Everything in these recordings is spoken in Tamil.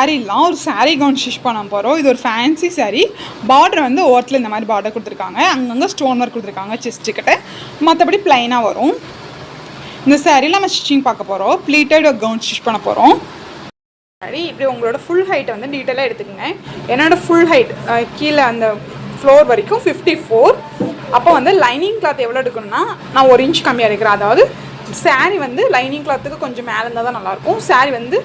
சாரீலாம் ஒரு சாரீ கவுன் ஸ்டிச் பண்ண போகிறோம். இது ஒரு ஃபேன்சி சாரீ. பார்டர் வந்து ஓரத்தில் இந்த மாதிரி பார்டர் கொடுத்துருக்காங்க. அங்கங்கே ஸ்டோன் ஒர்க் கொடுத்துருக்காங்க செஸ்ட்டுக்கிட்ட. மற்றபடி ப்ளைனாக வரும். இந்த சாரியில் நம்ம ஸ்டிச்சிங் பார்க்க போகிறோம். ப்ளீட்டட் ஒரு கவுன் ஸ்டிச் பண்ண போகிறோம். சரி, இப்படி உங்களோட ஃபுல் ஹைட்டை வந்து டீட்டெயிலாக எடுத்துக்கோங்க. என்னோடய ஃபுல் ஹைட் கீழே அந்த ஃப்ளோர் வரைக்கும் 54. அப்போ வந்து லைனிங் கிளாத் எவ்வளோ எடுக்கணும்னா நான் 1 இன்ச் கம்மியாக எடுக்கிறேன். அதாவது சாரீ வந்து லைனிங் கிளாத்துக்கு கொஞ்சம் மேலே இருந்தால் தான் நல்லாயிருக்கும். சாரீ வந்து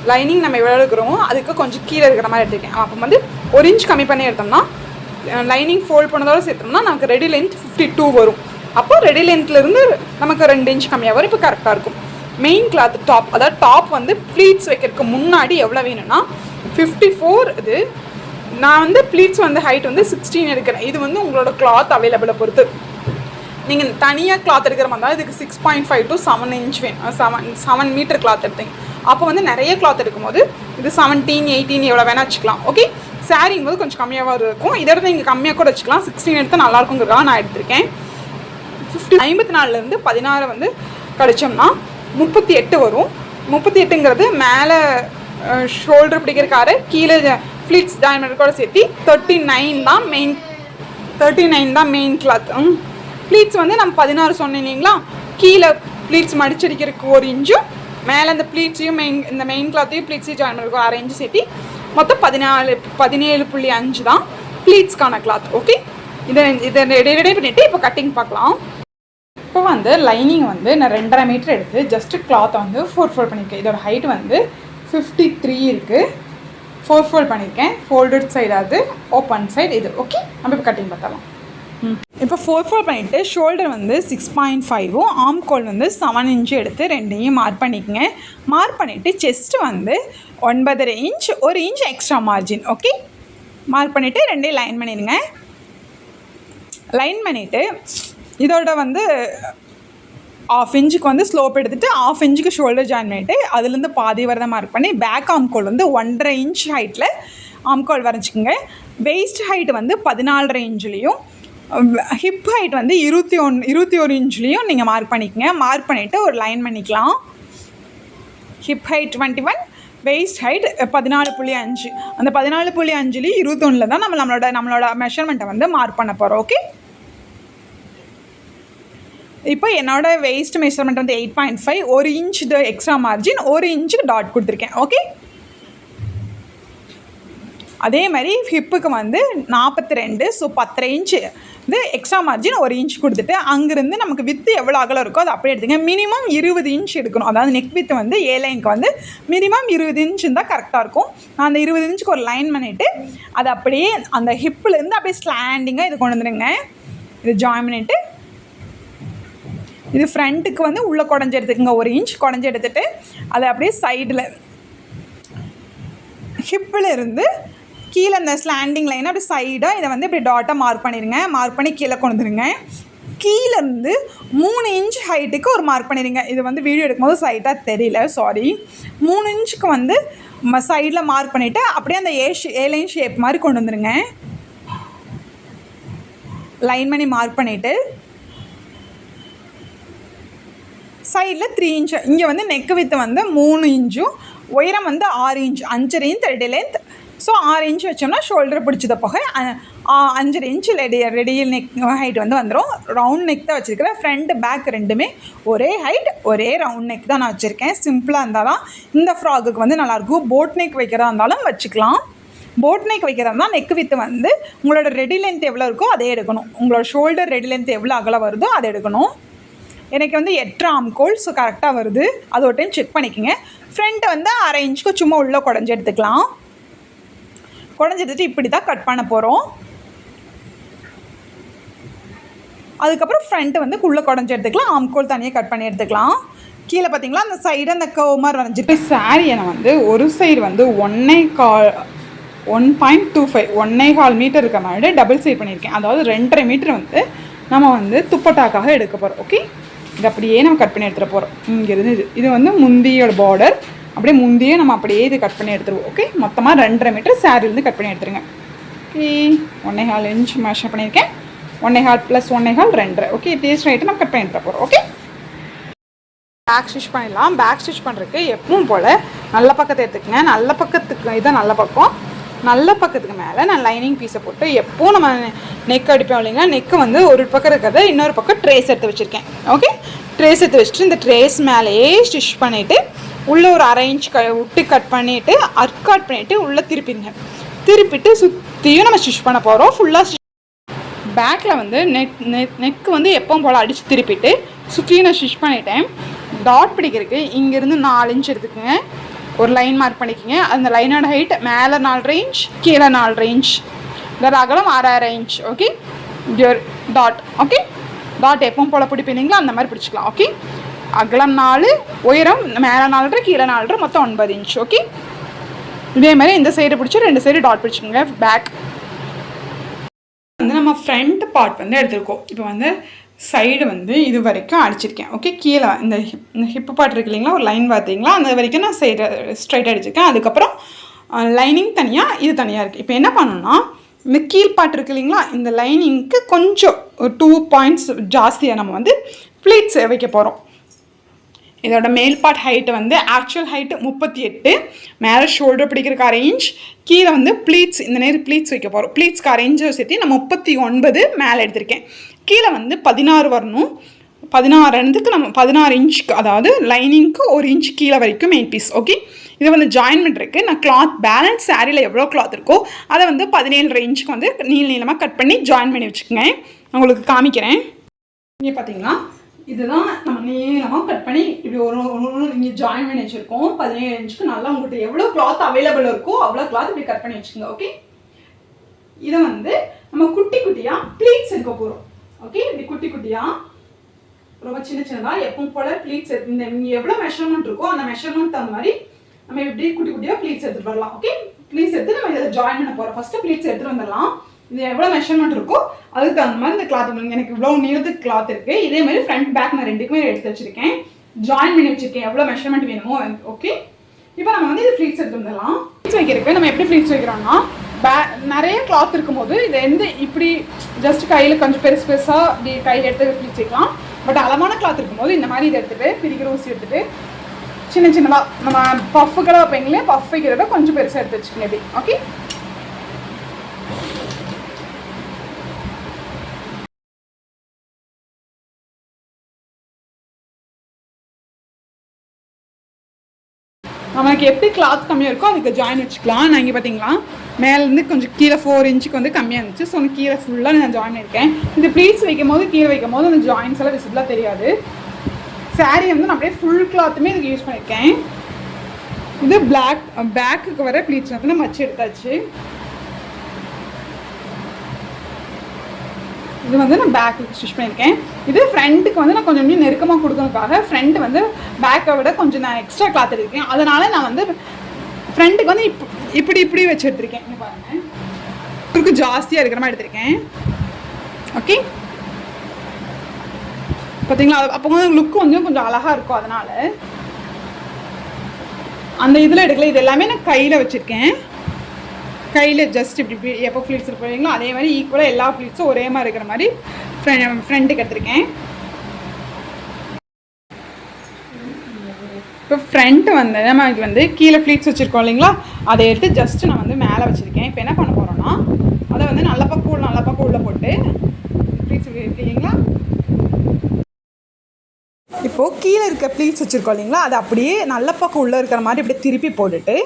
லைனிங் நம்ம எவ்வளோ எடுக்கிறோமோ அதுக்கு கொஞ்சம் கீழே இருக்கிற மாதிரி எடுத்துருக்கேன். அப்போ வந்து 1 இன்ச் கம்மி பண்ணி எடுத்தோம்னா லைனிங் ஃபோல்ட் பண்ணதோட சேர்த்தோம்னா நமக்கு ரெடி லென்த் 52 வரும். அப்போ ரெடி லென்த்லேருந்து நமக்கு 2 இன்ச் கம்மியாக வரும். இப்போ கரெக்டாக இருக்கும். மெயின் கிளாத் டாப், அதாவது டாப் வந்து ப்ளீட்ஸ் வைக்கிறதுக்கு முன்னாடி எவ்வளோ வேணும்னா 54. இது நான் வந்து ப்ளீட்ஸ் வந்து ஹைட் வந்து 16 எடுக்கிறேன். இது வந்து உங்களோட கிளாத் அவைலபிளை பொறுத்து. நீங்கள் தனியாக கிளாத் எடுக்கிற மாதிரி தான் இதுக்கு 6.5 to 7 இன்ச் வேணும். 7 மீட்டர் கிளாத் எடுத்தீங்க. அப்போ வந்து நிறைய கிளாத் எடுக்கும்போது இது 17, 18 எவ்வளோ வேணால் வச்சுக்கலாம். ஓகே, சாரிங் போது கொஞ்சம் கம்மியாக இருக்கும். இதை விட நீங்கள் கம்மியாக கூட வச்சுக்கலாம். 16 எடுத்தால் நல்லாயிருக்குங்கிறதா நான் எடுத்திருக்கேன். 54லேருந்து 16 வந்து கழிச்சோம்னா 38 வரும். 38ங்கிறது மேலே ஷோல்டர் பிடிக்கிறக்கார கீழே ஃப்ளீட்ஸ் டைமண்ட் கூட சேர்த்து 39 தான் மெயின் கிளாத். ப்ளீட்ஸ் வந்து நம்ம 16 சொன்னீங்களா. கீழே ப்ளீட்ஸ் மடிச்சடிக்கிறதுக்கு 1 இன்ச்சும் மேலே அந்த ப்ளீட்ஸையும் இந்த மெயின் கிளாத்தையும் ப்ளீட்ஸையும் ஜாயின் பண்ணுறதுக்கு 1/2 இன்ச்சு சேர்த்து மொத்தம் 17.5 தான் ப்ளீட்ஸ்க்கான கிளாத். ஓகே, இதை ரெடி பண்ணிவிட்டு இப்போ கட்டிங் பார்க்கலாம். இப்போ வந்து லைனிங் வந்து நான் 2.5 மீட்டர் எடுத்து ஜஸ்ட்டு கிளாத்தை வந்து 4 ஃபோல்ட் பண்ணியிருக்கேன். இதோட ஹைட் வந்து 53 இருக்குது. 4 ஃபோல்ட் பண்ணியிருக்கேன். ஃபோல்டட் சைடு அது, ஓப்பன் சைடு இது. ஓகே, நம்ம இப்போ கட்டிங் பார்த்தலாம். இப்போ 4 ஃபோல்ட் பண்ணிவிட்டு ஷோல்டர் வந்து 6.5ம் ஆர்ம் கோல் வந்து 7 இன்ச்சு எடுத்து ரெண்டையும் மார்க் பண்ணிக்கோங்க. மார்க் பண்ணிவிட்டு செஸ்ட்டு வந்து 9.5 inch, 1 inch extra margin. Okay, mark பண்ணிவிட்டு ரெண்டையும் லைன் பண்ணிடுங்க. லைன் பண்ணிவிட்டு இதோட வந்து 1/2 இன்ச்சுக்கு வந்து ஸ்லோப் எடுத்துகிட்டு 1/2 இன்ச்சுக்கு ஷோல்டர் ஜாயின் பண்ணிவிட்டு அதுலேருந்து பாதி வரதை மார்க் பண்ணி பேக் ஆர்ம் கோல் வந்து 1.5 இன்ச் ஹைட்டில் ஆர்ம் கோல் வரைஞ்சிக்கோங்க. வெயிஸ்ட் ஹைட் வந்து 14.5 இன்ச்லேயும் ஹிப் ஹைட் வந்து 21 இன்ச்லேயும் நீங்கள் மார்க் பண்ணிக்கோங்க. மார்க் பண்ணிவிட்டு ஒரு லைன் பண்ணிக்கலாம். Hip height 21, waist height 14.5. அந்த 14.5லேயும் 21 தான் நம்மளோட மெஷர்மெண்ட்டை வந்து மார்க் பண்ண போகிறோம். ஓகே, இப்போ என்னோடய வெயிஸ்ட் மெஷர்மெண்ட் வந்து 8.5, 1 இன்ச் இது எக்ஸ்ட்ரா மார்ஜின், 1 இன்ச்சுக்கு டாட் கொடுத்துருக்கேன். ஓகே, அதே மாதிரி ஹிப்புக்கு வந்து 42, ஸோ 10.5 இன்ச்சு இது எக்ஸ்ட்ரா மார்ஜின் 1 இன்ச் கொடுத்துட்டு அங்கேருந்து நமக்கு வித்து எவ்வளோ அகலம் இருக்கோ அதை அப்படியே எடுத்துங்க. மினிமம் 20 இன்ச் எடுக்கணும். அதாவது நெக் வித்து வந்து ஏலைனுக்கு வந்து மினிமம் 20 இன்ச் இருந்தால் கரெக்டாக இருக்கும். நான் அந்த 20 இன்ச்சுக்கு ஒரு லைன் பண்ணிவிட்டு அதை அப்படியே அந்த ஹிப்பிலேருந்து அப்படியே ஸ்லாண்டிங்காக இது கொண்டு வந்துடுங்க. இது ஜாயின் பண்ணிவிட்டு இது ஃப்ரண்ட்டுக்கு வந்து உள்ளே குடஞ்சி எடுத்துக்கோங்க. 1 இன்ச் குடஞ்சி எடுத்துகிட்டு அதை அப்படியே சைடில் ஹிப்பில் இருந்து கீழே அந்த ஸ்லாண்டிங் லைனை அப்படி சைடாக இதை வந்து இப்படி டாட்டாக மார்க் பண்ணிடுங்க. மார்க் பண்ணி கீழே கொண்டு வந்துடுங்க. கீழேருந்து 3 இன்ச் ஹைட்டுக்கு ஒரு மார்க் பண்ணிடுங்க. இது வந்து வீடியோ எடுக்கும்போது சைட்டாக தெரியல, சாரி. 3 இன்ச்சுக்கு வந்து சைடில் மார்க் பண்ணிவிட்டு அப்படியே அந்த ஏலைன் ஷேப் மாதிரி கொண்டு வந்துடுங்க. லைன் பண்ணி மார்க் பண்ணிவிட்டு சைடில் 3 இன்ச்சு. இங்கே வந்து நெக்கு வித்து வந்து 3 இன்ச்சும் உயரம் வந்து 6 inch, 5.5 inch ready length. So 6 inch வச்சோம்னா ஷோல்டர் பிடிச்சத போக 5.5 இன்ச்சு ரெடியல் நெக் ஹைட் வந்து வந்துடும். ரவுண்ட் நெக் தான் வச்சுருக்கிறேன். ஃப்ரண்ட் பேக் ரெண்டுமே ஒரே ஹைட், ஒரே ரவுண்ட் நெக் தான் நான் வச்சுருக்கேன். சிம்பிளாக இருந்தாலும் இந்த ஃப்ராக்குக்கு வந்து நல்லாயிருக்கும். போட் நெக் வைக்கிறதா இருந்தாலும் வச்சுக்கலாம். போட் நெக் வைக்கிறதா இருந்தால் நெக் வித்து வந்து உங்களோட ரெடி லென்த் எவ்வளோ இருக்கோ அதே எடுக்கணும். உங்களோட ஷோல்டர் ரெடி லென்த் எவ்வளோ அகலம் வருதோ அதை எடுக்கணும். எனக்கு வந்து 8 ஆர்ம் கோல், ஸோ கரெக்டாக வருது. அது ஒரு டைம் செக் பண்ணிக்கோங்க. ஃப்ரண்ட்டை வந்து 1/2 இன்ச்சுக்கு சும்மா உள்ளே குடஞ்சி எடுத்துக்கலாம். குடஞ்சி எடுத்துகிட்டு இப்படி தான் கட் பண்ண போகிறோம். அதுக்கப்புறம் ஃப்ரண்ட்டு வந்து உள்ளே குடஞ்சி எடுத்துக்கலாம். ஆர்ம் கோல் தனியாக கட் பண்ணி எடுத்துக்கலாம். கீழே பார்த்தீங்களா அந்த சைடு அந்த கர்வ் மாதிரி வரைஞ்சிட்டு சாரியை நான் வந்து ஒரு சைடு வந்து 1.25 1.25 மீட்டர் இருக்க மாதிரி டபுள் சைட் பண்ணியிருக்கேன். அதாவது 2.5 மீட்டர் வந்து நம்ம வந்து துப்பட்டாக்காக எடுக்க போகிறோம். ஓகே, இது அப்படியே நம்ம கட் பண்ணி எடுத்துகிட்டு போகிறோம். இங்கேருந்து இது வந்து முந்தியோட பார்டர், அப்படியே முந்தியே நம்ம அப்படியே இது கட் பண்ணி எடுத்துருவோம். ஓகே, மொத்தமாக 2.5 மீட்டர் சாரிலேருந்து கட் பண்ணி எடுத்துருங்க. ஓகே, 1.25 இன்ச் மெஷர் பண்ணியிருக்கேன். 1.25 + 1.25 2.5. ஓகே, இப்படியே ஸ்ட்ரைட்டு நம்ம கட் பண்ணி எடுத்துகிட்டு போகிறோம். ஓகே, பேக் ஸ்டிச் பண்ணிடலாம். பேக் ஸ்டிச் பண்ணுறதுக்கு எப்பவும் போல் நல்ல பக்கத்தை எடுத்துக்கங்க. நல்ல பக்கத்துக்கு இதான் நல்ல பக்கம். நல்ல பக்கத்துக்கு மேலே நான் லைனிங் பீஸை போட்டு எப்போ நம்ம நெக் அடிப்போம் இல்லைங்களா, நெக்கு வந்து ஒரு பக்கம் இருக்கிறத இன்னொரு பக்கம் ட்ரேஸ் எடுத்து வச்சுருக்கேன். ஓகே, ட்ரேஸ் எடுத்து வச்சுட்டு இந்த ட்ரேஸ் மேலேயே ஸ்டிச் பண்ணிவிட்டு உள்ளே ஒரு 1/2 இன்ச் விட்டு கட் பண்ணிவிட்டு அர்காட் பண்ணிவிட்டு உள்ளே திருப்பிடுங்க. திருப்பிட்டு சுற்றியும் நம்ம ஸ்டிச் பண்ண போகிறோம். ஃபுல்லாக பேக்கில் வந்து நெக்கு வந்து எப்பவும் போல் அடித்து திருப்பிட்டு சுற்றியும் நான் ஸ்டிச் பண்ணிட்டேன். டாட் பிடிக்கிறதுக்கு இங்கேருந்து 4 இன்ச் எடுத்துக்கோங்க. ஒரு லைன் மார்க் பண்ணிக்கோங்க. அந்த லைனோட ஹைட் மேலே 4 இன்ச், கீழே 4 இன்ச், இதோட அகலம் 6.5 inch. Okay, dot. Okay, dot எப்பவும் போல் பிடிப்பீங்களா அந்த மாதிரி பிடிச்சிக்கலாம். ஓகே, அகலம் 4, உயரம் மேலே 4, கீழே 4, மொத்தம் 9 இன்ச். ஓகே, இதே மாதிரி இந்த சைடு பிடிச்சி 2 சைடு டாட் பிடிச்சிக்கோங்க. பேக் வந்து நம்ம ஃப்ரண்ட் பார்ட் வந்து எடுத்துருக்கோம். இப்போ வந்து சைடு வந்து இது வரைக்கும் அடிச்சிருக்கேன். ஓகே, கீழே இந்த ஹிப்பு பார்ட் இருக்கு இல்லைங்களா, ஒரு லைன் பார்த்தீங்களா, அந்த வரைக்கும் நான் சைடு ஸ்ட்ரைட் அடிச்சிருக்கேன். அதுக்கப்புறம் லைனிங் தனியாக, இது தனியாக இருக்குது. இப்போ என்ன பண்ணணும்னா இந்த கீழ் பார்ட் இருக்குது இல்லைங்களா, இந்த லைனிங்க்கு கொஞ்சம் 2 பாயிண்ட்ஸ் ஜாஸ்தியாக நம்ம வந்து ப்ளீட்ஸ் வைக்க போகிறோம். இதோட மேல் பார்ட் ஹைட்டு வந்து ஆக்சுவல் ஹைட்டு 38, மேலே ஷோல்டர் பிடிக்கிறதுக்கு 1/2 இன்ச், கீழே வந்து ப்ளீட்ஸ் இந்த நேரம் ப்ளீட்ஸ் வைக்க போகிறோம். ப்ளீட்ஸ்க்கு 1/2 இன்ச்சை சேர்த்து நான் 39 மேலே எடுத்திருக்கேன். கீழே வந்து 16 வரணும். 16 நம்ம 16 இன்ச்சுக்கு, அதாவது லைனிங்க்கு 1 இன்ச் கீழே வரைக்கும் மெயின் பீஸ். ஓகே, இது வந்து ஜாயின்மெண்ட் இருக்குது. நான் கிளாத் பேலன்ஸ் சாரியில் எவ்வளோ கிளாத் இருக்கோ அதை வந்து 17.5 இன்ச்சுக்கு வந்து நீளமாக கட் பண்ணி ஜாயின் பண்ணி வச்சுக்கோங்க. உங்களுக்கு காமிக்கிறேன். இங்கே பார்த்தீங்களா, இதுதான் நம்ம நீளமாக கட் பண்ணி இப்படி ஒரு இங்கே ஜாயின் பண்ணி வச்சுருக்கோம். 17 இன்ச்சுக்கு நல்லா உங்கள்கிட்ட எவ்வளோ கிளாத் அவைலபிள் இருக்கோ அவ்வளோ கிளாத் இப்படி கட் பண்ணி வச்சுக்கோங்க. ஓகே, இதை வந்து நம்ம குட்டி குட்டியாக ப்ளீட்ஸ் எடுக்க போகிறோம். ஓகே, இப்படி குட்டி குட்டியாக ரொம்ப சின்னதாக எப்பவும் போல் ப்ளீட்ஸ் இந்த இங்கே எவ்வளோ மெஷர்மெண்ட் இருக்கோ அந்த மெஷர்மெண்ட் தகுந்த மாதிரி நம்ம இப்படி குட்டி குட்டியாக ப்ளீட்ஸ் எடுத்துகிட்டு வரலாம். ஓகே, ப்ளீட்ஸ் எடுத்து நம்ம இதில் ஜாயின் பண்ண போகிறோம். ஃபஸ்ட்டு ப்ளீட்ஸ் எடுத்துகிட்டு வந்துடலாம். இது எவ்வளோ மெஷர்மெண்ட் இருக்கோ அதுக்கு தகுந்த மாதிரி இந்த கிளாத் எனக்கு இவ்வளோ நீளத்துக்கு கிளாத் இருக்குது. இதே மாதிரி ஃப்ரண்ட் பேக் நான் 2க்குமே எடுத்து வச்சுருக்கேன். ஜாயின் பண்ணி வச்சுருக்கேன் எவ்வளோ மெஷர்மெண்ட் வேணுமோ. ஓகே, இப்போ நம்ம வந்து இது ஃப்ளீட்ஸ் எடுத்து வந்துடலாம். ஃப்ளீட்ஸ் வைக்கிறதுக்கு நம்ம எப்படி ஃப்ளீட்ஸ் வைக்கிறோம்னா, நிறைய கிளாத் இருக்கும்போது இது இப்படி ஜஸ்ட் கையில் கொஞ்சம் பெருசாக இப்படி கையில் எடுத்து ஃப்ளீட்ஸ் வைக்கலாம். பட் அளவான கிளாத் இருக்கும்போது இந்த மாதிரி இதை எடுத்துகிட்டு பிரிக்கிற ஊசி எடுத்துகிட்டு சின்னதாக நம்ம பஃப்புக்கெல்லாம் வைப்பீங்களே, பஃப் வைக்கிறத கொஞ்சம் பெருசாக எடுத்து வச்சுக்கோங்க இப்படி. ஓகே, நமக்கு எப்படி கிளாத் கம்மியாக இருக்கோ அதுக்கு ஜாயின் வச்சுக்கலாம். நான் இங்கே பார்த்தீங்களா மேலேருந்து கொஞ்சம் கீழே 4 இன்ச்சுக்கு வந்து கம்மியாக இருந்துச்சு. ஸோ கீழே ஃபுல்லாக நான் ஜாயின் பண்ணியிருக்கேன். இந்த ப்ளீட்ஸ் வைக்கும் போது கீழே வைக்கும் போது அந்த ஜாயின்ஸ் எல்லாம் விசிபிளாக தெரியாது. சாரீ வந்து நான் அப்படியே ஃபுல் கிளாத்துமே இதுக்கு யூஸ் பண்ணியிருக்கேன். இது பேக்குக்கு வர ப்ளீட்ஸ் வந்து நம்ம வச்சு எடுத்தாச்சு. இது வந்து நான் பேக்குக்கு ஸ்டிச் பண்ணியிருக்கேன். இது ஃப்ரண்ட்டுக்கு வந்து நான் கொஞ்சம் நெருக்கமாக கொடுக்கறதுக்காக ஃப்ரண்ட் வந்து பேக்கை விட கொஞ்சம் நான் எக்ஸ்ட்ரா கிளாத் எடுத்திருக்கேன். அதனால் நான் வந்து ஃப்ரண்ட்டுக்கு வந்து இப்படி வச்சு எடுத்திருக்கேன். இங்கே பாருங்கள், இதுக்கு ஜாஸ்தியாக இருக்கிற மாதிரி எடுத்திருக்கேன். ஓகே, பார்த்தீங்களா, அப்போ வந்து லுக்கு வந்து கொஞ்சம் அழகாக இருக்கும். அதனால் அந்த இதில் எடுக்கல. இது எல்லாமே நான் கையில் வச்சுருக்கேன். கையில் ஜஸ்ட் இப்படி எப்போ ஃப்ளீட்ஸ் இருப்பீங்களோ அதே மாதிரி ஈக்குவலாக எல்லா ஃப்ளீட்ஸும் ஒரே மாதிரி இருக்கிற மாதிரி ஃப்ரண்ட்டுக்கு எடுத்திருக்கேன். இப்போ ஃப்ரண்ட்டு வந்து நம்ம வந்து கீழே ஃப்ளீட்ஸ் வச்சுருக்கோம் இல்லைங்களா, அதை எடுத்து ஜஸ்ட்டு நான் வந்து மேலே வச்சுருக்கேன். இப்போ என்ன பண்ண போகிறோன்னா அதை வந்து நல்ல பக்கம் உள்ளே போட்டு ஃப்ளீட்ஸ் இருக்கீங்களா, இப்போது கீழே இருக்க ப்ளீட்ஸ் வச்சுருக்கோம் இல்லைங்களா, அது அப்படியே நல்ல பக்கம் உள்ளே இருக்கிற மாதிரி அப்படியே திருப்பி போட்டுட்டு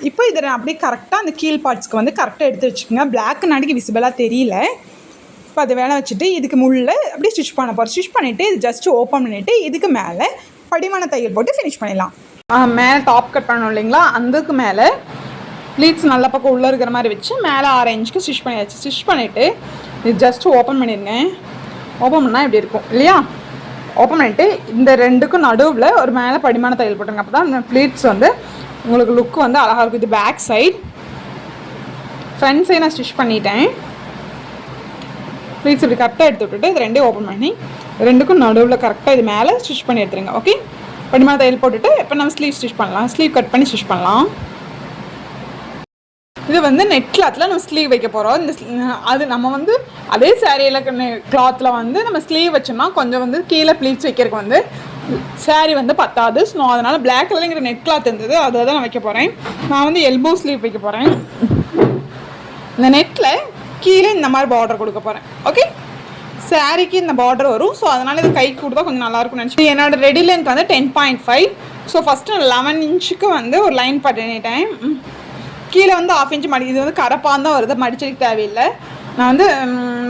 இப்போ இதை நான் அப்படியே கரெக்டாக அந்த கீழ் பார்ட்ஸ்க்கு வந்து கரெக்டாக எடுத்து வச்சுக்கோங்க. பிளாக் நாடிக்கு விசிபிளாக தெரியல. இப்போ அதை வேலை வச்சுட்டு இதுக்கு முள்ளே அப்படியே ஸ்டிச் பண்ண போகிறோம். ஸ்டிச் பண்ணிவிட்டு இது ஜஸ்ட்டு ஓப்பன் பண்ணிவிட்டு இதுக்கு மேலே படிமான தையல் போட்டு ஃபினிஷ் பண்ணிடலாம். மேலே டாப் கட் பண்ணணும் இல்லைங்களா, அதுக்கு மேலே ப்ளீட்ஸ் நல்ல பக்கம் உள்ளே இருக்கிற மாதிரி வச்சு மேலே 6 இன்ச்சுக்கு ஸ்டிச் பண்ணியாச்சு. ஸ்டிச் பண்ணிவிட்டு இது ஜஸ்ட்டு ஓப்பன் பண்ணிடுங்க. ஓப்பன் பண்ணால் இப்படி இருக்கும் இல்லையா. ஓப்பன் பண்ணிவிட்டு இந்த 2க்கும் நடுவில் ஒரு மேலே படிமான தையல் போட்டுருங்க. அப்போ தான் இந்த ப்ளீட்ஸ் வந்து உங்களுக்கு லுக் வந்து அழகாக இருக்கும். இது பேக் சைடு. ஃப்ரண்ட் சைடு நான் ஸ்டிச் பண்ணிட்டேன். ப்ளீட்ஸ் இப்படி கரெக்டாக எடுத்து விட்டுட்டு இது 2 ஓப்பன் பண்ணி 2க்கும் நடுவில் கரெக்டாக இது மேலே ஸ்டிச் பண்ணி எடுத்துருங்க. ஓகே, படிமான தையல் போட்டுட்டு இப்போ நம்ம ஸ்லீவ் ஸ்டிச் பண்ணலாம். ஸ்லீவ் கட் பண்ணி ஸ்டிச் பண்ணலாம். இது வந்து நெட் கிளாத்தில் நம்ம ஸ்லீவ் வைக்க போகிறோம். இந்த அது நம்ம வந்து அதே சாரியில் கிளாத்தில் வந்து நம்ம ஸ்லீவ் வச்சோம்னா கொஞ்சம் வந்து கீழே ப்ளீட்ஸ் வைக்கிறதுக்கு வந்து சாரீ வந்து பத்தாது. ஸோ அதனால் பிளாக் கலருங்கிற நெட் கிளாத் இருந்தது, அதை தான் நான் வைக்க போகிறேன். நான் வந்து எல்போ ஸ்லீவ் வைக்க போகிறேன். இந்த நெட்டில் கீழே இந்த மாதிரி பார்டர் கொடுக்க போகிறேன். ஓகே, சாரீக்கு இந்த பார்டர் வரும். ஸோ அதனால் இது கைக்கு கொடுத்தா கொஞ்சம் நல்லாயிருக்கும்னு நினச்சி என்னோடய ரெடி லென்த் வந்து 10.5. ஸோ ஃபஸ்ட்டு 11 இன்ச்சுக்கு வந்து ஒரு லைன் பண்ணிட்டேன். கீழே வந்து 1/2 இன்ச்சு மடி, இது வந்து கரப்பாக தான் வருது, மடிச்சதுக்கு தேவையில்லை. நான் வந்து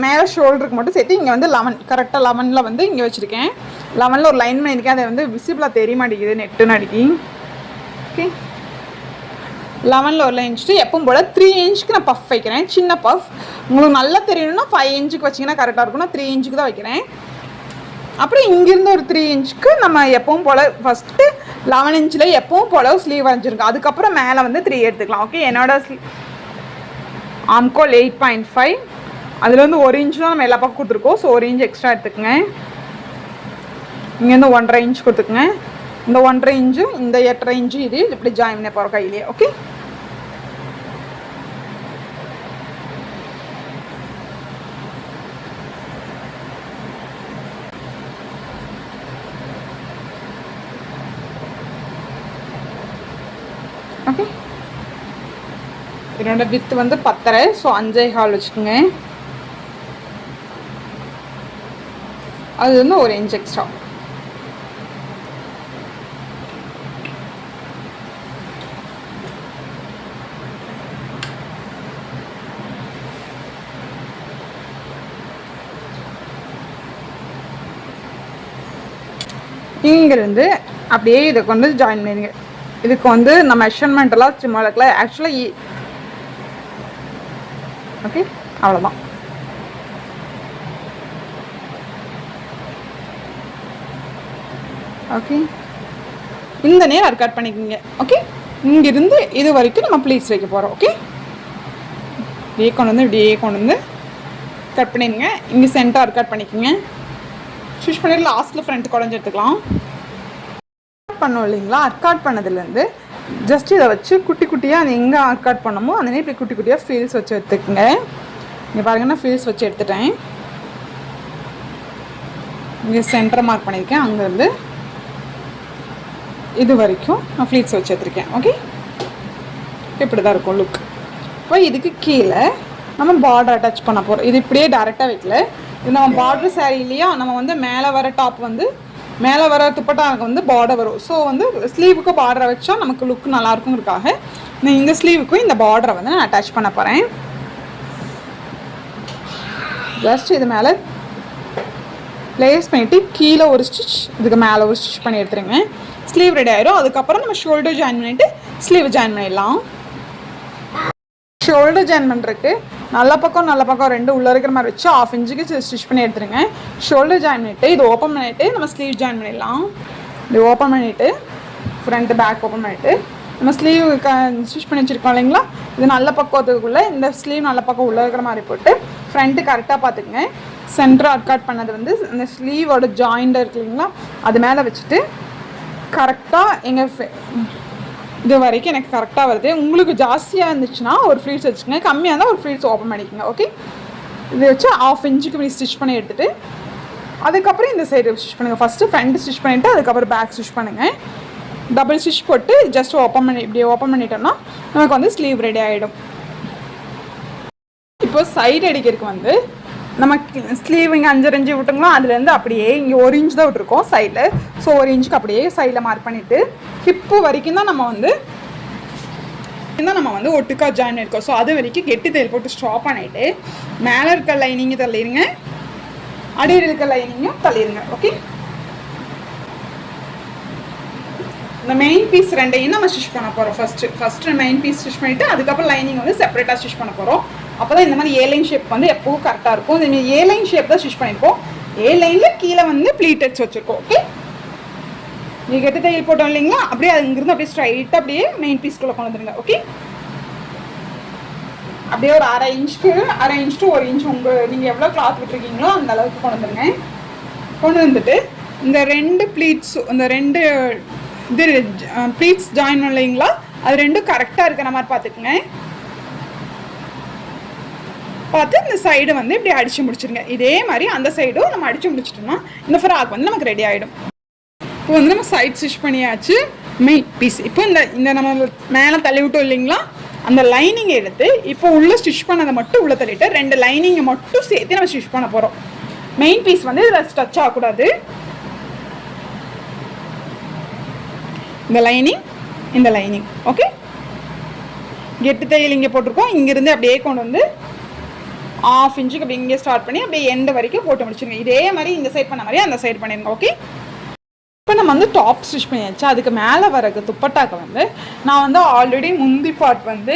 மேலே ஷோல்டருக்கு மட்டும் சேர்த்து இங்கே வந்து 11 கரெக்டாக 11ல் வந்து இங்கே வச்சுருக்கேன். 11ல் ஒரு லைன் பண்ணியிருக்கேன். அதை வந்து விசிபிளாக தெரிய மாட்டேங்குது நெட்டுன்னு அடிக்கி. ஓகே, 11ல் ஒரு லைன் வச்சுட்டு எப்பவும் போல் 3 இன்ச்சுக்கு நான் பஃப் வைக்கிறேன். சின்ன பஃப் உங்களுக்கு நல்லா தெரியணும்னா 5 இன்ச்சுக்கு வச்சிங்கன்னா கரெக்டாக இருக்கும். நான் 3 இன்ச்சுக்கு தான் வைக்கிறேன். அப்புறம் இங்கேருந்து ஒரு 3 இன்ச்சுக்கு நம்ம எப்பவும் போல் ஃபஸ்ட்டு 11 இன்ச்சில் எப்பவும் போல் ஸ்லீவ் வரைஞ்சிருக்கோம். அதுக்கப்புறம் மேலே வந்து 3 எடுத்துக்கலாம். ஓகே, என்னோட ஆம்கோல் 8.5, அதில் வந்து 1 இன்ச்சு தான் நம்ம எல்லா பக்கம் கொடுத்துருக்கோம். ஸோ 1 இன்ச் எக்ஸ்ட்ரா எடுத்துக்கோங்க. இங்கேருந்து 1.5 இன்ச் கொடுத்துக்குங்க. இந்த 1.5 இன்ச்சு இந்த 8.5 இன்ச்சு இது இப்படி ஜாயின் பண்ண போகிறோம் கையிலே. ஓகே, ஓகே, என்னோட வித்து வந்து 10.5. ஸோ 5.25 வச்சுக்கோங்க. அது வந்து 1 இன்ச் எக்ஸ்ட்ரா. இங்கிருந்து அப்படியே இதை கொண்டு ஜாயின் பண்ணிடுங்க. இதுக்கு வந்து நம்ம மெஷர்மெண்ட் எல்லாம் சும்மா இருக்கல. ஆக்சுவலாக ஓகே, அவ்வளோதான். ஓகே, இந்த நேரம் கட் பண்ணிக்கோங்க. ஓகே, இங்கிருந்து இது வரைக்கும் நம்ம ப்ளீட்ஸ் வைக்க போகிறோம். ஓகே, இப்படியே கொண்டு வந்து கட் பண்ணிடுங்க. இங்கே சென்டர் கட் பண்ணிக்கோங்க. ஸ்டிச் பண்ணிட்டு லாஸ்ட்டில் ஃப்ரண்ட் குறைஞ்சி எடுத்துக்கலாம். கட் பண்ணோம் இல்லைங்களா, அர்காட் பண்ணதுலேருந்து ஜஸ்ட் இதை வச்சு குட்டி குட்டியாக அது எங்கே அர்காட் பண்ணமோ அந்த இப்படி குட்டி குட்டியாக ஃபீல்ஸ் வச்சு எடுத்துக்கோங்க. இங்கே பாருங்கன்னா ஃபீல்ஸ் வச்சு எடுத்துட்டேன். இங்கே சென்டர் மார்க் பண்ணியிருக்கேன். அங்கேருந்து இது வரைக்கும் நான் ஃப்ளீட்ஸ் வச்சு எடுத்துருக்கேன். ஓகே, இப்படி தான் இருக்கும் லுக். இப்போ இதுக்கு கீழே நம்ம பார்டர் அட்டாச் பண்ண போகிறோம். இது இப்படியே டேரெக்டாக வைக்கல. இது நம்ம பார்டர் சாரீ இல்லையா, நம்ம வந்து மேலே வர டாப் வந்து மேலே வர துப்பட்டாவுக்கு வந்து பார்டர் வரும். ஸோ வந்து ஸ்லீவுக்கு பார்டரை வச்சா நமக்கு லுக் நல்லாயிருக்குங்கிறதுக்காக நான் இந்த ஸ்லீவுக்கும் இந்த பார்டரை வந்து நான் அட்டாச் பண்ண போகிறேன். ஜஸ்ட் இது மேலே ப்ளேஸ் பண்ணிவிட்டு கீழே ஒரு ஸ்டிச், இதுக்கு மேலே ஒரு ஸ்டிச் பண்ணி எடுத்துருங்க. ஸ்லீவ் ரெடி ஆயிரும். அதுக்கப்புறம் நம்ம ஷோல்டர் ஜாயின் பண்ணிவிட்டு ஸ்லீவ் ஜாயின் பண்ணிடலாம். ஷோல்டர் ஜாயின் பண்ணுறதுக்கு நல்ல பக்கம் ரெண்டு உள்ளே இருக்கிற மாதிரி வச்சு 1/2 இன்ச்சுக்கு ஸ்டிச் பண்ணி எடுத்துருங்க. ஷோல்டர் ஜாயின் பண்ணிவிட்டு இது ஓப்பன் பண்ணிவிட்டு நம்ம ஸ்லீவ் ஜாயின் பண்ணிடலாம். இது ஓப்பன் பண்ணிவிட்டு ஃப்ரண்ட் பேக் ஓப்பன் பண்ணிவிட்டு நம்ம ஸ்லீவ் ஸ்டிச் பண்ணி வச்சுருக்கோம் இல்லைங்களா, இது நல்ல பக்கத்துக்குள்ளே இந்த ஸ்லீவ் நல்ல பக்கம் உள்ளே இருக்கிற மாதிரி போட்டு ஃப்ரண்ட்டு கரெக்டாக பார்த்துக்குங்க. சென்டர் அட்காட் பண்ணது வந்து இந்த ஸ்லீவோட ஜாயிண்ட் இருக்கு இல்லைங்களா, அது மேலே வச்சுட்டு கரெக்டாக எங்கள் இது வரைக்கும் எனக்கு கரெக்டாக வருது. உங்களுக்கு ஜாஸ்தியாக இருந்துச்சுன்னா ஒரு ஃப்ளீட்ஸ் வச்சுக்கோங்க, கம்மியாக இருந்தால் ஒரு ஃப்ளீட்ஸ் ஓப்பன் பண்ணிக்கோங்க. ஓகே, இதை வச்சு 1/2 இன்ச்சுக்கு இப்படி ஸ்டிச் பண்ணி எடுத்துகிட்டு அதுக்கப்புறம் இந்த சைடு ஸ்டிச் பண்ணுங்கள். ஃபஸ்ட்டு ஃப்ரண்ட் ஸ்டிச் பண்ணிவிட்டு அதுக்கப்புறம் பேக் ஸ்டிச் பண்ணுங்கள். டபுள் ஸ்டிச் போட்டு ஜஸ்ட் இப்படி ஓப்பன் பண்ணிட்டோம்னா நமக்கு வந்து ஸ்லீவ் ரெடி ஆகிடும். இப்போ சைடு அடிக்கிறதுக்கு வந்து நம்ம ஸ்லீவ் இங்கே 5 இன்ச்சு விட்டுங்களோ, அதுலேருந்து அப்படியே இங்கே 1 இன்ச் தான் விட்டுருக்கோம் சைடில். ஸோ 1 இன்ச்சுக்கு அப்படியே சைடில் மார்க் பண்ணிவிட்டு ஹிப்பு வரைக்கும் தான் நம்ம வந்து ஒட்டுக்கா ஜாயின் இருக்கோம். ஸோ அது வரைக்கும் கெட்டி தையல் போட்டு ஸ்டாப் பண்ணிவிட்டு மேலே இருக்க லைனிங்கை தள்ளிடுங்க, அடியில் இருக்க லைனிங்கும் தள்ளிடுங்க. ஓகே, இந்த மெயின் பீஸ் ரெண்டையும் நம்ம ஸ்டிச் பண்ண போகிறோம். ஃபஸ்ட்டு மெயின் பீஸ் ஸ்டிச் பண்ணிவிட்டு அதுக்கப்புறம் லைனிங் வந்து செப்பரேட்டாக ஸ்டிச் பண்ண போகிறோம். அப்போ தான் இந்த மாதிரி ஏ லைன் ஷேப் வந்து எப்பவும் கரெக்டாக இருக்கும். இந்த ஏ லைன் ஷேப் தான் ஸ்டிச் பண்ணியிருக்கோம். ஏ லைனில் கீழே வந்து ப்ளீட்டட்ஸ் வச்சுருக்கோம். ஓகே, நீங்கள் கெட்டு தையல் போட்டோம் இல்லைங்களா, அப்படியே அது இங்கிருந்து அப்படியே ஸ்ட்ரைட்டாக அப்படியே மெயின் பீஸ்க்குள்ளே கொண்டு வந்துடுங்க. ஓகே, அப்படியே ஒரு 1/2 இன்ச்சுக்கு 1/2 இன்ச் டு 1 இன்ச் நீங்கள் எவ்வளோ கிளாத் விட்டுருக்கீங்களோ அந்த அளவுக்கு கொண்டு வந்துடுங்க. கொண்டு வந்துட்டு இந்த 2 ப்ளீட்ஸ் இந்த 2 இது ப்ளீட்ஸ் ஜாயின் பண்ணலைங்களா, அது 2 கரெக்டாக இருக்கிற மாதிரி பார்த்துக்குங்க. பார்த்து இந்த சைடு வந்து இப்படி அடித்து முடிச்சிருங்க. இதே மாதிரி அந்த சைடும் நம்ம அடித்து முடிச்சிட்டோம்னா இந்த ஃப்ராக் வந்து நமக்கு ரெடி ஆகிடும். இப்போ வந்து நம்ம சைட் ஸ்டிச் பண்ணியாச்சு. மெயின் பீஸ் இப்போ இந்த நம்ம மேலே தள்ளி விட்டோம் இல்லைங்களா, அந்த லைனிங் எடுத்து இப்போ உள்ளே ஸ்டிச் பண்ணதை மட்டும் உள்ளே தள்ளிட்டு 2 லைனிங்கை மட்டும் சேர்த்து நம்ம ஸ்டிச் பண்ண போகிறோம். மெயின் பீஸ் வந்து இதில் டச் ஆகக்கூடாது. இந்த லைனிங் ஓகே. கெட்டு தையல் இங்கே போட்டிருக்கோம். இங்கேருந்து அப்படியே கொண்டு வந்து 1/2 இன்ச்சுக்கு அப்படி இங்கே ஸ்டார்ட் பண்ணி அப்படியே எண்டு வரைக்கும் போட்டு முடிச்சுருங்க. இதே மாதிரி இந்த சைட் பண்ண மாதிரி அந்த சைடு பண்ணிடுங்க. ஓகே. இப்போ நம்ம வந்து டாப் ஸ்டிச் பண்ணியாச்சு. அதுக்கு மேலே வரக்கு துப்பட்டாக்கு வந்து நான் வந்து ஆல்ரெடி முந்தி பார்ட் வந்து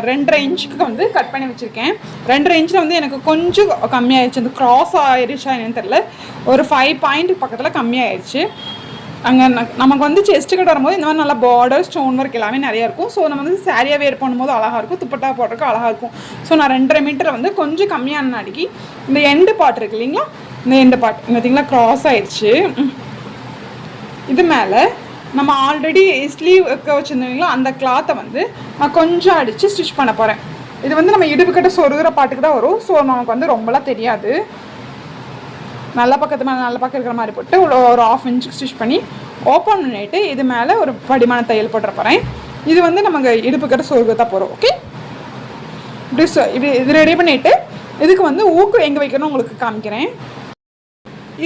2.5 இன்ச்சுக்கு வந்து கட் பண்ணி வச்சுருக்கேன். 2.5 இன்ச்சில் வந்து எனக்கு கொஞ்சம் கம்மியாகிடுச்சு. அந்த க்ராஸ் ஆயிடுச்சா என்னன்னு தெரில, ஒரு 5 பாயிண்ட் பக்கத்தில் கம்மியாகிடுச்சு. அங்கே நமக்கு வந்து செஸ்ட்டு கட் வரும்போது இந்த மாதிரி நல்லா பார்டர் ஸ்டோன் ஒர்க் எல்லாமே நிறையா இருக்கும். ஸோ நம்ம வந்து சாரியாக வேர் பண்ணும்போது அழகாக இருக்கும், துப்பட்டா போடுறதுக்கு அழகாக இருக்கும். ஸோ நான் 2.5 மீட்டரை வந்து கொஞ்சம் கம்மியான அடிக்கி இந்த எண்டு பார்ட் இருக்கு இல்லைங்களா, இந்த எண்டு பார்ட் பார்த்தீங்களா க்ராஸ் ஆயிடுச்சு. இது மேலே நம்ம ஆல்ரெடி ஸ்லீவ் வச்சுருந்தீங்களா அந்த கிளாத்தை வந்து நான் கொஞ்சம் அடித்து ஸ்டிச் பண்ண போகிறேன். இது வந்து நம்ம இடுப்பு கிட்ட சொருகிற பாட்டுக்கு தான் வரும். ஸோ நமக்கு வந்து ரொம்பலாம் தெரியாது. நல்ல பக்கத்து மேலே நல்ல பக்கம் இருக்கிற மாதிரி போட்டு ஒரு 1/2 இன்ச்சுக்கு ஸ்டிச் பண்ணி ஓப்பன் பண்ணிவிட்டு இது மேலே ஒரு படிமான தையல் போட்டுற போகிறேன். இது வந்து நமக்கு இடுப்பு கிட்ட சொருகத்தான் போகிறோம். ஓகே. இப்படி இது ரெடி பண்ணிவிட்டு இதுக்கு வந்து ஊக்கு எங்கே வைக்கணும்னு உங்களுக்கு காமிக்கிறேன்.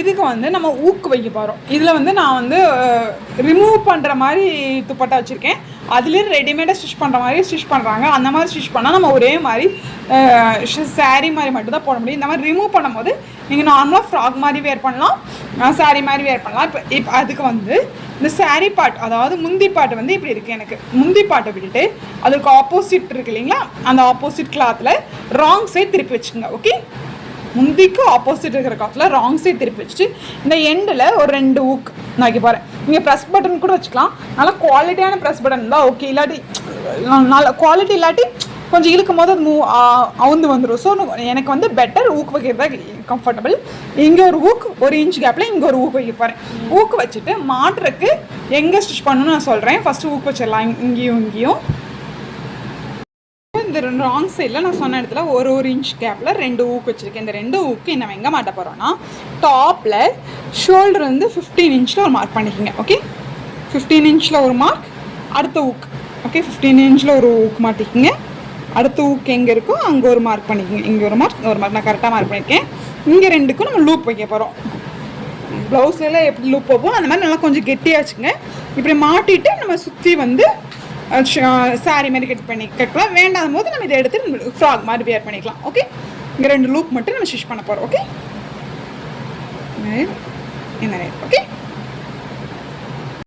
இதுக்கு வந்து நம்ம ஊக்கு வைக்க போகிறோம். இதில் வந்து நான் வந்து ரிமூவ் பண்ணுற மாதிரி துப்பட்டா வச்சுருக்கேன். அதுலேயும் ரெடிமேடாக ஸ்டிச் பண்ணுற மாதிரி ஸ்டிச் பண்ணுறாங்க. அந்த மாதிரி ஸ்டிச் பண்ணால் நம்ம ஒரே மாதிரி சாரீ மாதிரி மட்டும் தான் போட முடியும். இந்த மாதிரி ரிமூவ் பண்ணும்போது நீங்கள் நார்மலாக ஃப்ராக் மாதிரி வேர் பண்ணலாம், சாரீ மாதிரி வேர் பண்ணலாம். இப்போ அதுக்கு வந்து இந்த சாரீ பார்ட், அதாவது முந்தி பாட்டு வந்து இப்படி இருக்குது. எனக்கு முந்தி பாட்டை விட்டுட்டு அதுக்கு ஆப்போசிட் இருக்குது இல்லைங்களா, அந்த ஆப்போசிட் கிளாத்தில் ராங் சைட் திருப்பி வச்சுக்கோங்க. ஓகே. முந்திக்கு ஆப்போசிட் இருக்கிற காத்தில் ராங் சைட் திருப்பி வச்சுட்டு இந்த எண்டில் ஒரு 2 ஊக் நான் வைக்க போகிறேன். நீங்கள் ப்ரெஸ் பட்டன் கூட வச்சுக்கலாம். நல்லா குவாலிட்டியான ப்ரெஸ் பட்டன் தான் ஓகே. இல்லாட்டி நல்ல குவாலிட்டி இல்லாட்டி கொஞ்சம் இழுக்கும் போது அது அவுந்து வந்துடும். ஸோ எனக்கு வந்து பெட்டர் ஊக்கு வைக்கிறது கம்ஃபர்டபுள். இங்கே ஒரு ஊக் 1 இன்ச் கேப்பில் இங்கே ஒரு ஊக்கு வைக்க போகிறேன். ஊக்கு வச்சுட்டு மாட்டுறதுக்கு எங்கே ஸ்டிச் பண்ணணும்னு நான் சொல்கிறேன். ஃபஸ்ட்டு ஊக்கு வச்சிடலாம். இங்கேயும் இந்த ராங் சைடில் நான் சொன்ன இடத்துல 1 இன்ச் கேப்பில் 2 ஊக்கு வச்சுருக்கேன். இந்த 2 ஊக்கு நம்ம எங்கே மாட்ட போகிறோன்னா டாப்பில் ஷோல்டர் வந்து 15 இன்ச்சில் ஒரு மார்க் பண்ணிக்கோங்க. ஓகே. 15 இன்ச்சில் ஒரு மார்க், அடுத்த ஊக்கு. ஓகே. 15 இன்ச்சில் ஒரு ஊக்கு மாட்டிக்கிங்க. அடுத்த ஊக்கு எங்கே இருக்கோ அங்கே ஒரு மார்க் பண்ணிக்கோங்க. இங்கே ஒரு மார்க் நான் கரெக்டாக மார்க் பண்ணியிருக்கேன். இங்கே 2க்கும் நம்ம லூப் வைக்க போகிறோம். ப்ளவுஸ்லாம் எப்படி லூப் வைப்போம் அந்த மாதிரி நல்லா கொஞ்சம் கெட்டியாச்சுங்க. இப்படி மாட்டிட்டு நம்ம சுற்றி வந்து சாரி மாதிரி கட்டலாம். வேண்டாம் போது நம்ம இதை எடுத்து ஃப்ராக் மாதிரி வேர் பண்ணிக்கலாம். ஓகே. இங்கே 2 லூப் மட்டும் நம்ம ஸ்டிச் பண்ண போகிறோம். ஓகே. ஓகே.